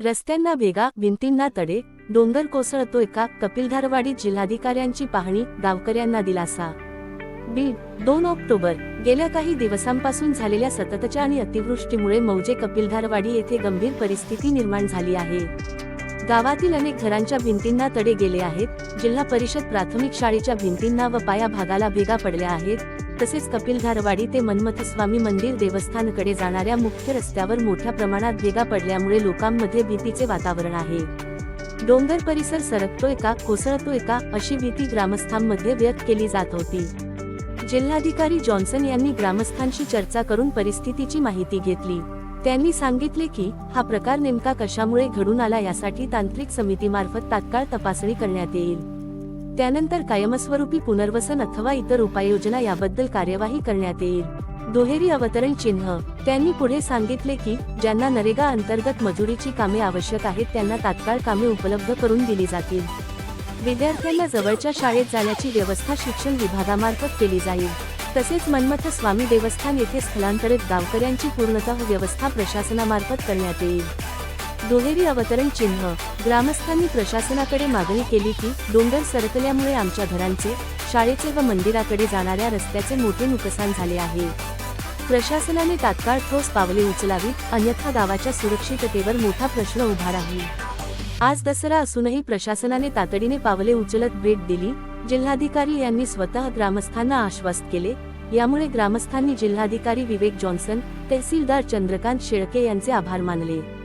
रस्त्यांना भेगा, भिंतींना तडे, डोंगर कोसळतोय का? कपिलधारवाडीत जिल्हाधिकाऱ्यांची पाहणी, गावकऱ्यांना दिलासा. बीड, 2 ऑक्टोबर. गेल्या काही दिवसांपासून झालेल्या सततच्या आणि अतिवृष्टीमुळे मौजे कपिलधारवाडी येथे गंभीर परिस्थिती निर्माण झाली आहे. गावातील अनेक घरांच्या भिंतींना तडे गेले आहेत. जिल्हा परिषद प्राथमिक शाळेच्या भिंतींना व पाया भागाला भेगा पडल्या आहेत. तसेच कपिलधारवाडी ते मन्मथस्वामी मंदिर देवस्थानकडे जाणाऱ्या मुख्य रस्त्यावर मोठ्या प्रमाणात भेगा पडल्यामुळे लोकांमध्ये भीतीचे वातावरण आहे. डोंगर परिसर सरकतोय का, कोसळतोय का, अशी भीती ग्रामस्थांमध्ये व्यक्त केली जात होती. जिल्हाधिकारी जॉन्सन यांनी ग्रामस्थांशी चर्चा करून परिस्थितीची माहिती घेतली. त्यांनी सांगितले की हा प्रकार नेमका कशामुळे घडून आला यासाठी तांत्रिक समितीमार्फत तात्काळ तपासणी करण्यात येईल. त्यानंतर कायमस्वरूपी पुनर्वसन अथवा इतर उपाययोजना याबद्दल कार्यवाही करण्यात येईल. दुहेरी अवतरण चिन्ह. त्यांनी पुढे सांगितले की ज्यांना नरेगा अंतर्गत मजुरीची कामे आवश्यक आहेत त्यांना तात्काळ कामे उपलब्ध करून दिली जातील. विद्यार्थ्यांना जवळच्या शाळेत जाण्याची व्यवस्था शिक्षण विभागामार्फत केली जाईल. तसेच मन्मथस्वामी देवस्थान येथे स्थलांतरित गावकऱ्यांची पूर्णतः व्यवस्था प्रशासनामार्फत करण्यात येईल. दुहेरी अवतरण चिन्ह. ग्रामस्थांनी प्रशासनाकडे मागणी केली की डोंगर सरकल्यामुळे आमच्या घरांचे, शाळेचे व मंदिराकडे जाणाऱ्या रस्त्याचे मोठे नुकसान झाले आहे. प्रशासनाने तात्काळ ठोस पावले उचलावीत, अन्यथा गावाच्या सुरक्षिततेवर मोठा प्रश्न उभा राहील. आज दसरा असूनही प्रशासनाने तातडीने पावले उचलत भेट दिली. जिल्हाधिकारी यांनी स्वतः ग्रामस्थांना आश्वस्त केले. यामुळे ग्रामस्थांनी जिल्हाधिकारी विवेक जॉन्सन, तहसीलदार चंद्रकांत शेळके यांचे आभार मानले.